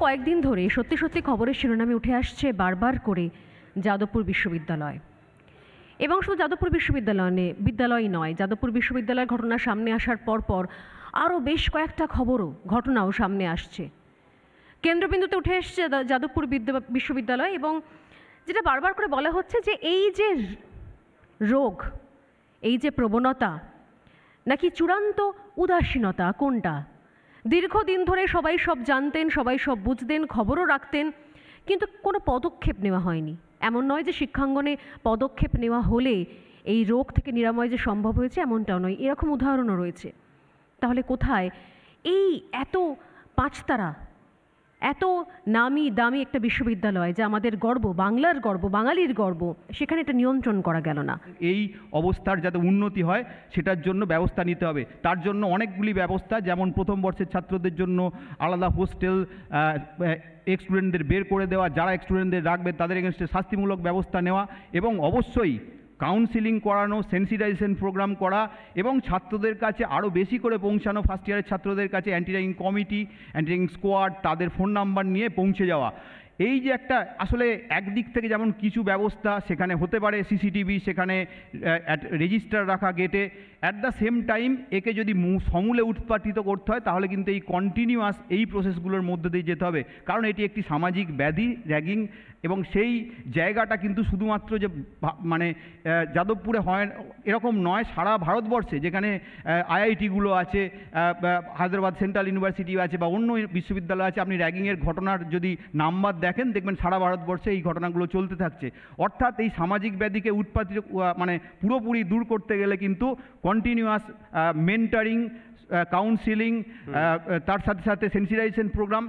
কয়েকদিন ধরে সত্যি সত্যি খবরের শিরোনামে উঠে আসছে বারবার করে যাদবপুর বিশ্ববিদ্যালয়। এবং শুধু যাদবপুর বিদ্যালয়ই নয়, যাদবপুর বিশ্ববিদ্যালয়ের ঘটনা সামনে আসার পরপর আরও বেশ কয়েকটা ঘটনাও সামনে আসছে। কেন্দ্রবিন্দুতে উঠে এসছে যাদবপুর বিশ্ববিদ্যালয়, এবং যেটা বারবার করে বলা হচ্ছে যে এই যে রোগ, এই যে প্রবণতা, নাকি চূড়ান্ত উদাসীনতা, কোনটা? দীর্ঘদিন ধরে সবাই সব জানতেন, সবাই সব বুঝতেন, খবরও রাখতেন, কিন্তু কোনো পদক্ষেপ নেওয়া হয়নি। এমন নয় যে শিক্ষাঙ্গনে পদক্ষেপ নেওয়া হলে এই রোগ থেকে নিরাময় যে সম্ভব হয়েছে, এমনটাও নয়, এরকম উদাহরণও রয়েছে। তাহলে কোথায় এই এত পাঁচতারা, এত নামি দামি একটা বিশ্ববিদ্যালয়, যা আমাদের গর্ব, বাংলার গর্ব, বাঙালির গর্ব, সেখানে এটা নিয়ন্ত্রণ করা গেল না? এই অবস্থার যাতে উন্নতি হয় সেটার জন্য ব্যবস্থা নিতে হবে। তার জন্য অনেকগুলি ব্যবস্থা, যেমন প্রথম বর্ষের ছাত্রদের জন্য আলাদা হোস্টেল, এক্স স্টুডেন্টদের বের করে দেওয়া, যারা এক্স স্টুডেন্টদের রাখবে তাদের এগেনস্টে শাস্তিমূলক ব্যবস্থা নেওয়া, এবং অবশ্যই কাউন্সিলিং করানো, সেন্সিটাইজেশন প্রোগ্রাম করা, এবং ছাত্রদের কাছে আরও বেশি করে পৌঁছানো, ফার্স্ট ইয়ারের ছাত্রদের কাছে anti ragging committee, anti ragging squad, তাদের ফোন নাম্বার নিয়ে পৌঁছে যাওয়া। এই যে একটা আসলে একদিক থেকে যেমন কিছু ব্যবস্থা সেখানে হতে পারে, সিসিটিভি, সেখানে রেজিস্টার রাখা গেটে, অ্যাট দ্য সেম টাইম একে যদি সমূলে উৎপাটিত করতে হয় তাহলে কিন্তু এই কন্টিনিউয়াস এই প্রসেসগুলোর মধ্যে দিয়ে যেতে হবে, কারণ এটি একটি সামাজিক ব্যাধি, র্যাগিং। এবং সেই জায়গাটা কিন্তু শুধুমাত্র যে মানে যাদবপুরে হয় এরকম নয়, সারা ভারতবর্ষে যেখানে আইআইটিগুলো আছে, হায়দ্রাবাদ সেন্ট্রাল ইউনিভার্সিটি আছে, বা অন্য বিশ্ববিদ্যালয় আছে, আপনি র্যাগিংয়ের ঘটনার যদি নাম্বার দেখেন দেখবেন সারা ভারতবর্ষে এই ঘটনাগুলো চলতে থাকছে। অর্থাৎ এই সামাজিক ব্যাধিকে উৎপাদিত মানে পুরোপুরি দূর করতে গেলে কিন্তু কন্টিনিউয়াস মেন্টারিং, কাউন্সিলিং, তার সাথে সাথে সেন্সিটাইজেশন প্রোগ্রাম,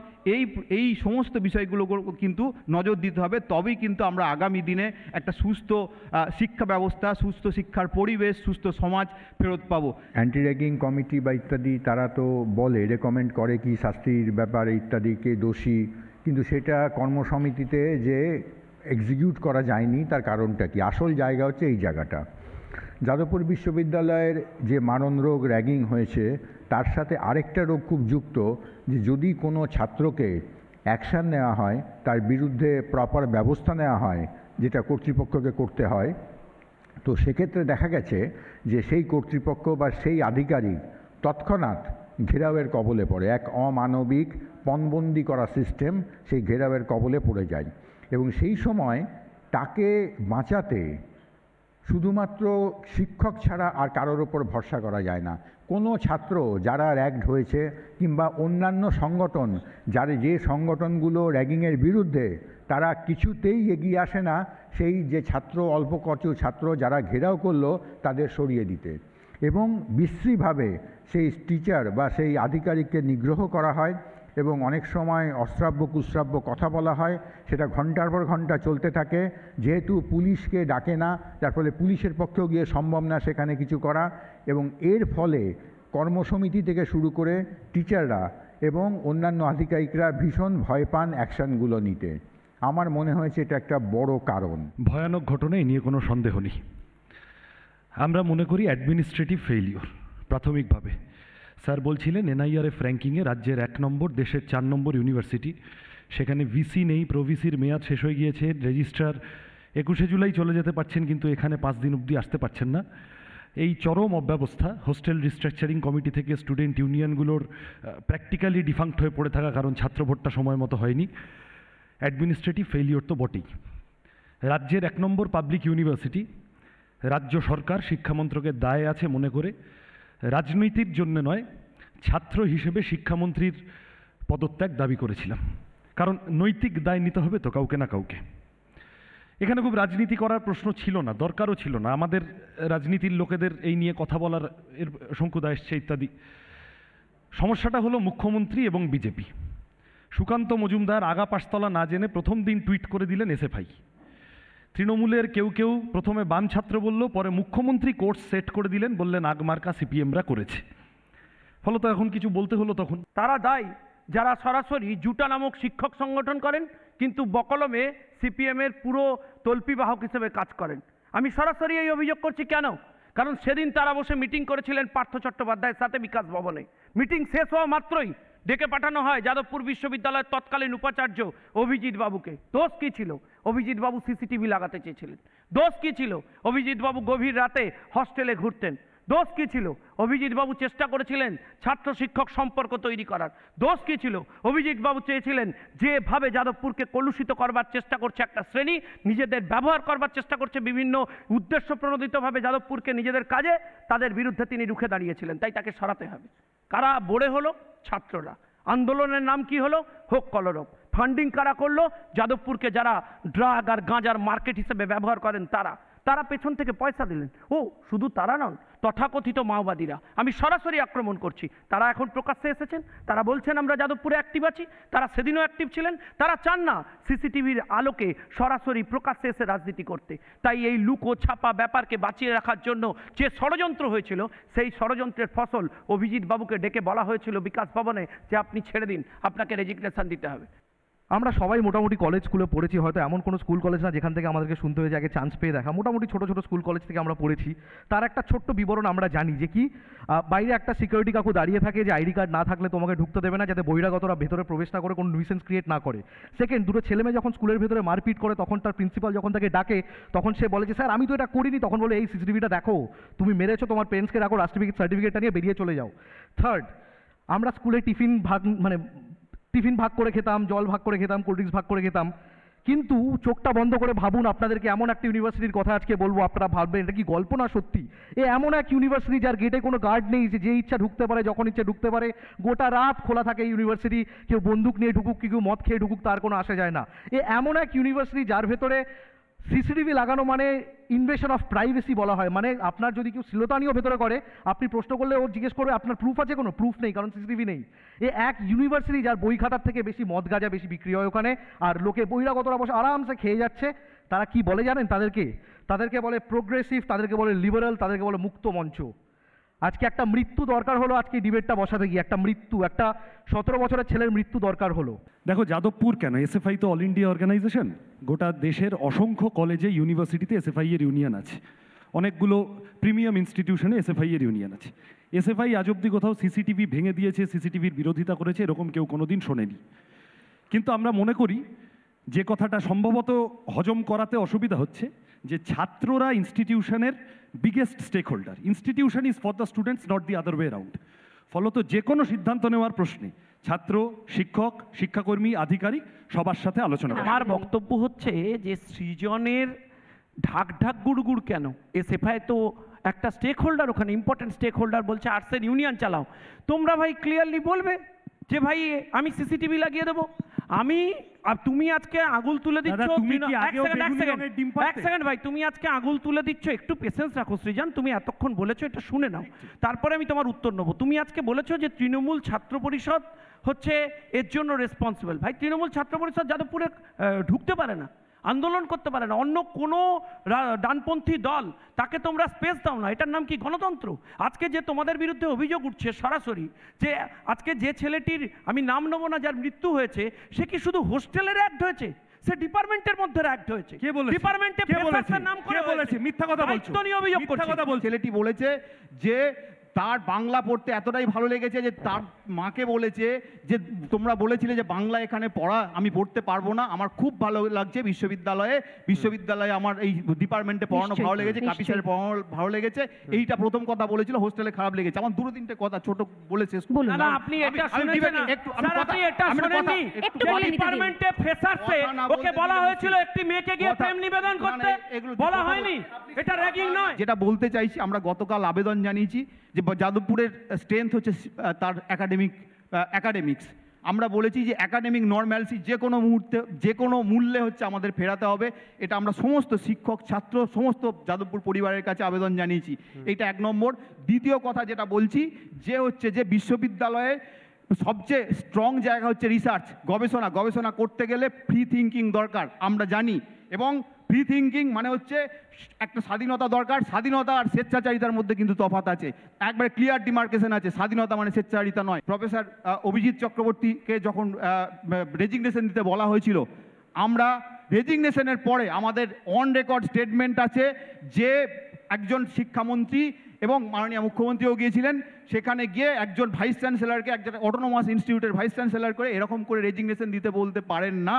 এই সমস্ত বিষয়গুলো কিন্তু নজর দিতে হবে। তবেই কিন্তু আমরা আগামী দিনে একটা সুস্থ শিক্ষা ব্যবস্থা, সুস্থ শিক্ষার পরিবেশ, সুস্থ সমাজ ফেরত পাবো। অ্যান্টি র্যাগিং কমিটি বা ইত্যাদি তারা তো বলে, রেকমেন্ড করে কি শাস্তির ব্যাপারে ইত্যাদি, কে দোষী, কিন্তু সেটা কর্মসমিতিতে যে এক্সিকিউট করা যায়নি, তার কারণটা কি? আসল জায়গা হচ্ছে এই জায়গাটা। যাদবপুর বিশ্ববিদ্যালয়ের যে মারণ রোগ র্যাগিং হয়েছে, তার সাথে আরেকটা রোগ খুব যুক্ত, যে যদি কোনো ছাত্রকে অ্যাকশান নেওয়া হয়, তার বিরুদ্ধে প্রপার ব্যবস্থা নেওয়া হয়, যেটা কর্তৃপক্ষকে করতে হয়, তো সেক্ষেত্রে দেখা গেছে যে সেই কর্তৃপক্ষ বা সেই আধিকারিক তৎক্ষণাৎ ঘেরাওয়ের কবলে পড়ে। এক অমানবিক পণবন্দি করা সিস্টেম সেই ঘেরাওয়ের কবলে পড়ে যায়, এবং সেই সময় তাকে বাঁচাতে শুধুমাত্র শিক্ষক ছাড়া আর কারোর ওপর ভরসা করা যায় না। কোনো ছাত্র যারা র্যাগড হয়েছে, কিংবা অন্যান্য সংগঠন, যে সংগঠনগুলো র্যাগিংয়ের বিরুদ্ধে, তারা কিছুতেই এগিয়ে আসে না সেই যে অল্প কিছু ছাত্র যারা ঘেরাও করলো তাদের সরিয়ে দিতে, এবং বিশ্রীভাবে সেই টিচার বা সেই আধিকারিককে নিগ্রহ করা হয়, এবং অনেক সময় অশ্রাব্য কুশ্রাব্য কথা বলা হয়। সেটা ঘন্টার পর ঘন্টা চলতে থাকে, যেহেতু পুলিশকে ডাকে না, যার ফলে পুলিশের পক্ষেও গিয়ে সম্ভব না সেখানে কিছু করা, এবং এর ফলে কর্মসমিতি থেকে শুরু করে টিচাররা এবং অন্যান্য আধিকারিকরা ভীষণ ভয় পান অ্যাকশানগুলো নিতে। আমার মনে হয়েছে এটা একটা বড় কারণ। ভয়ানক ঘটনা, এ নিয়ে কোনো সন্দেহ নেই। আমরা মনে করি অ্যাডমিনিস্ট্রেটিভ ফেইলিওর প্রাথমিকভাবে। স্যার বলছিলেন এনআইআরএফ র্যাঙ্কিংয়ে রাজ্যের 1 নম্বর, দেশের 4 নম্বর ইউনিভার্সিটি, সেখানে ভিসি নেই, প্রভিসির মেয়াদ শেষ হয়ে গিয়েছে, রেজিস্ট্রার 21শে জুলাই চলে যেতে পারছেন, কিন্তু এখানে 5 দিন অবধি আসতে পারছেন না। এই চরম অব্যবস্থা, হোস্টেল রিস্ট্রাকচারিং কমিটি থেকে স্টুডেন্ট ইউনিয়নগুলোর প্র্যাকটিক্যালি ডিফাঙ্ক্ট হয়ে পড়ে থাকা, কারণ ছাত্র ভোটটা সময় মতো হয়নি। অ্যাডমিনিস্ট্রেটিভ ফেইলিওর তো বটেই। রাজ্যের 1 নম্বর পাবলিক ইউনিভার্সিটি, রাজ্য সরকার শিক্ষামন্ত্রকের দায় আছে মনে করে, রাজনীতির জন্য নয়, ছাত্র হিসেবে শিক্ষামন্ত্রীর পদত্যাগ দাবি করেছিলাম, কারণ নৈতিক দায় নিতে হবে তো কাউকে না কাউকে। এখানে খুব রাজনীতি করার প্রশ্ন ছিল না, দরকারও ছিল না। আমাদের রাজনীতির লোকেদের এই নিয়ে কথা বলার এর শঙ্কুদা এসছে ইত্যাদি। সমস্যাটা হলো মুখ্যমন্ত্রী এবং বিজেপি। সুকান্ত মজুমদার আগা পাশতলা না জেনে প্রথম দিন টুইট করে দিলেন এসএফআই। তৃণমূলের কেউ প্রথমে বাম ছাত্র বলল, পরে মুখ্যমন্ত্রী কোর্স সেট করে দিলেন, বললেন আগমার্কা সিপিএমরা করেছে। ফলত এখন কিছু বলতে হলো তখন। তারা দায় যারা সরাসরি জুটা নামক শিক্ষক সংগঠন করেন, কিন্তু বকলমে সিপিএমের পুরো তল্পিবাহক হিসেবে কাজ করেন। আমি সরাসরি এই অভিযোগ করছি। কেন? কারণ সেদিন তারা বসে মিটিং করেছিলেন পার্থ চট্টোপাধ্যায়ের সাথে বিকাশ ভবনে। মিটিং শেষ হওয়া মাত্রই ডেকে পাঠানো হয় যাদবপুর বিশ্ববিদ্যালয়ের তৎকালীন উপাচার্য অভিজিৎ বাবুকে। দোষ কী ছিল? অভিজিৎ বাবু সিসিটিভি লাগাতে চেয়েছিলেন। দোষ কী ছিল? অভিজিৎ বাবু গভীর রাতে হস্টেলে ঘুরতেন। দোষ কী ছিল? অভিজিৎ বাবু চেষ্টা করেছিলেন ছাত্র শিক্ষক সম্পর্ক তৈরি করার। দোষ কী ছিল? অভিজিৎ বাবু চেয়েছিলেন যেভাবে যাদবপুরকে কলুষিত করবার চেষ্টা করছে একটা শ্রেণী, নিজেদের ব্যবহার করবার চেষ্টা করছে বিভিন্ন উদ্দেশ্য প্রণোদিতভাবে যাদবপুরকে নিজেদের কাজে, তাদের বিরুদ্ধে তিনি রুখে দাঁড়িয়েছিলেন। তাই তাকে সরাতে হবে। কারা বড়ে হলো? ছাত্ররা। আন্দোলনের নাম কি হলো? হোক কলরব। ফান্ডিং কারা করলো? যাদবপুরকে যারা ড্রাগ আর গাঁজার মার্কেট হিসেবে ব্যবহার করেন তারা পেছন থেকে পয়সা দিলেন। ও শুধু তারা নন, তথাকথিত মাওবাদীরা। আমি সরাসরি আক্রমণ করছি। তারা এখন প্রকাশ্যে এসেছেন, তারা বলছেন আমরা যাদবপুরে অ্যাক্টিভ আছি। তারা সেদিনও অ্যাক্টিভ ছিলেন। তারা চান না সিসিটিভির আলোকে সরাসরি প্রকাশ্যে এসে রাজনীতি করতে। তাই এই লুকো ছাপা ব্যাপারকে বাঁচিয়ে রাখার জন্য যে ষড়যন্ত্র হয়েছিল, সেই ষড়যন্ত্রের ফসল অভিজিৎ বাবুকে ডেকে বলা হয়েছিল বিকাশ ভবনে যে আপনি ছেড়ে দিন, আপনাকে রেজিগনেশন দিতে হবে। আমরা সবাই মোটামুটি কলেজ স্কুলে পড়েছি, হয়তো এমন কোনো স্কুল কলেজ না যেখান থেকে আমাদেরকে শুনতে হয়েছে আগে চান্স পেয়ে দেখা। মোটামুটি ছোটো ছোটো স্কুল কলেজ থেকে আমরা পড়েছি। তার একটা ছোট্ট বিবরণ আমরা জানি যে কি বাইরে একটা সিকিউরিটি কাকু দাঁড়িয়ে থাকে যে আইডি কার্ড না থাকলে তোমাকে ঢুকতে দেবে না, যাতে বহিরাগতরা ভেতরে প্রবেশ না করে কোনো নুইসেন্স ক্রিয়েট না করে। সেকেন্ড, দুটো ছেলেমেয়ে যখন স্কুলের ভেতরে মারপিট করে তখন তার প্রিন্সিপাল যখন তাকে ডাকে তখন সে বলে যে স্যার আমি তো এটা করিনি। তখন বলে এই সিসিটিভিটা দেখো, তুমি মেরেছো, তোমার পেরেন্টসকে রাখো, সার্টিফিকেটটা নিয়ে বেরিয়ে চলে যাও। থার্ড, আমরা স্কুলে টিফিন ভাগ করে খেতাম, জল ভাগ করে খেতাম, কোল্ড ড্রিঙ্কস ভাগ করে খেতাম। কিন্তু চোখটা বন্ধ করে ভাবুন, আপনাদেরকে এমন একটা ইউনিভার্সিটির কথা আজকে বলবো, আপনারা ভাববেন এটা কি গল্প না সত্যি। এমন এক ইউনিভার্সিটি যার গেটে কোনো গার্ড নেই, যে ইচ্ছা ঢুকতে পারে, যখন ইচ্ছা ঢুকতে পারে। গোটা রাত খোলা থাকে এই ইউনিভার্সিটি। কেউ বন্দুক নিয়ে ঢুকুক, কেউ মদ খেয়ে ঢুকুক, তার কোনো আসে যায় না। এমন এক ইউনিভার্সিটি যার ভেতরে সিসিটিভি লাগানো মানে ইনভেশন অফ প্রাইভেসি বলা হয়। মানে আপনার যদি কেউ শ্লীলতানিও ভেতরে করে, আপনি প্রশ্ন করলে ও জিজ্ঞেস করবে আপনার প্রুফ আছে? কোনো প্রুফ নেই, কারণ সিসিটিভি নেই। এক ইউনিভার্সিটি যার বই খাতার থেকে বেশি মদ গাঁজা বেশি বিক্রি হয় ওখানে, আর লোকে বহিরাগতরা বসে আরামসে খেয়ে যাচ্ছে। তারা কি বলে জানেন? তাদেরকে বলে প্রোগ্রেসিভ, তাদেরকে বলে লিবারেল, তাদেরকে বলে মুক্ত মঞ্চ। আজকে একটা মৃত্যু দরকার হলো, আজকে ডিবেটটা বসাতে গিয়ে একটা 17 বছরের ছেলের মৃত্যু দরকার হলো। দেখো, যাদবপুর কেন, এসএফআই তো অল ইন্ডিয়া অর্গানাইজেশন। গোটা দেশের অসংখ্য কলেজে, ইউনিভার্সিটিতে এসএফআই এর ইউনিয়ন আছে। অনেকগুলো প্রিমিয়াম ইনস্টিটিউশনে এসএফআই এর ইউনিয়ন আছে। এসএফআই আজ অব্দি কোথাও সিসিটিভি ভেঙে দিয়েছে, সিসিটিভির বিরোধিতা করেছে, এরকম কেউ কোনোদিন শোনেনি। কিন্তু আমরা মনে করি যে কথাটা সম্ভবত হজম করাতে অসুবিধা হচ্ছে, যে ছাত্ররা ইনস্টিটিউশনের biggest stakeholder. Institution is for the students, not the other way around. ফলত যে কোনো সিদ্ধান্ত নেওয়ার প্রশ্নে ছাত্র, শিক্ষক, শিক্ষাকর্মী, আধিকারিক সবার সাথে আলোচনা করা। আমার বক্তব্য হচ্ছে যে সৃজনের ঢাক গুড়গুড় কেন? এসএফআই তো একটা স্টেক হোল্ডার, ওখানে ইম্পর্টেন্ট স্টেক হোল্ডার বলছে আর্টসের ইউনিয়ন চালাও। তোমরা ভাই ক্লিয়ারলি বলবে যে ভাই আমি সিসিটিভি লাগিয়ে দেবো। তুমি আজকে আঙুল তুলে দিচ্ছ, এক সেকেন্ড ভাই, তুমি আজকে আঙুল তুলে দিচ্ছ, একটু পেশেন্স রাখো সৃজন। তুমি এতক্ষণ বলেছো, এটা শুনে নাও, তারপরে আমি তোমার উত্তর নেবো। তুমি আজকে বলেছো যে তৃণমূল ছাত্র পরিষদ হচ্ছে এর জন্য রেসপন্সিবল। ভাই, তৃণমূল ছাত্র পরিষদ যাদবপুরে ঢুকতে পারে না, আন্দোলন করতে পারে না। অন্য কোনো ডানপন্থী দল, তাকে তোমরা স্পেস দাও না। এটার নাম কি? গণতন্ত্র। আজকে যে তোমাদের বিরুদ্ধে অভিযোগ উঠছে সরাসরি, যে আজকে যে ছেলেটির আমি নাম নেব না, যার মৃত্যু হয়েছে, সে কি শুধু হোস্টেলের অ্যাক্ট হয়েছে? সে ডিপার্টমেন্টের মধ্যে অ্যাক্ট হয়েছে। কে বলেছে? ডিপার্টমেন্টে ফ্রেশার্সের নাম করে বলেছে। মিথ্যা কথা বলছো, দায়িত্ব নিয়ে অভিযোগ করছে। মিথ্যা কথা বলছো। ছেলেটি বলেছে যে তার বাংলা পড়তে এতটাই ভালো লেগেছে যে তার মাকে বলেছে যে তোমরা বলেছিলে যে বাংলা এখানে পড়া আমি পড়তে পারবো না, আমার খুব ভালো লাগছে বিশ্ববিদ্যালয়ে আমার এই ডিপার্টমেন্টে পড়ানো ভালো লেগেছে, কাপি স্যারের পড়ানো ভালো লেগেছে। এইটা প্রথম কথা বলেছিল। হোস্টেলে খারাপ লেগেছে। আমার দুটো তিনটে কথা ছোট বলে শেষ করব। না, আপনি এটা শুনেছেন না, আপনি এটা শুনেননি। ডিপার্টমেন্টে ফ্রেশার্সে ওকে বলা হয়েছিল একটি মেয়েকে গিয়ে প্রেম নিবেদন করতে, বলা হয়নি? এটা র্যাগিং নয়। যেটা বলতে চাইছি, আমরা গতকাল আবেদন জানিয়েছি যে যাদবপুরের স্ট্রেংথ হচ্ছে তার একাডেমিক্স। আমরা বলেছি যে একাডেমিক নর্ম্যালসি যে কোনো মুহূর্তে, যে কোনো মূল্যে হচ্ছে আমাদের ফেরাতে হবে। এটা আমরা সমস্ত শিক্ষক, ছাত্র, সমস্ত যাদবপুর পরিবারের কাছে আবেদন জানিয়েছি। এটা 1 নম্বর। দ্বিতীয় কথা যেটা বলছি, যে হচ্ছে যে বিশ্ববিদ্যালয়ে সবচেয়ে স্ট্রং জায়গা হচ্ছে রিসার্চ, গবেষণা করতে গেলে ফ্রি থিঙ্কিং দরকার, আমরা জানি। এবং ফ্রি থিঙ্কিং মানে হচ্ছে একটা স্বাধীনতা দরকার। স্বাধীনতা আর স্বেচ্ছাচারিতার মধ্যে কিন্তু তফাৎ আছে, একবারে ক্লিয়ার ডিমার্কেশন আছে। স্বাধীনতা মানে স্বেচ্ছাচারিতা নয়। প্রফেসর অভিজিৎ চক্রবর্তীকে যখন রেজিগনেশন দিতে বলা হয়েছিল, আমরা রেজিগনেশনের পরে আমাদের অন রেকর্ড স্টেটমেন্ট আছে যে একজন শিক্ষামন্ত্রী এবং মাননীয় মুখ্যমন্ত্রীও গিয়েছিলেন, সেখানে গিয়ে একজন ভাইস চ্যান্সেলরকে, একজন অটোনোমাস ইনস্টিটিউটের ভাইস চ্যান্সেলর করে এরকম করে রেজিগনেশন দিতে বলতে পারেন না।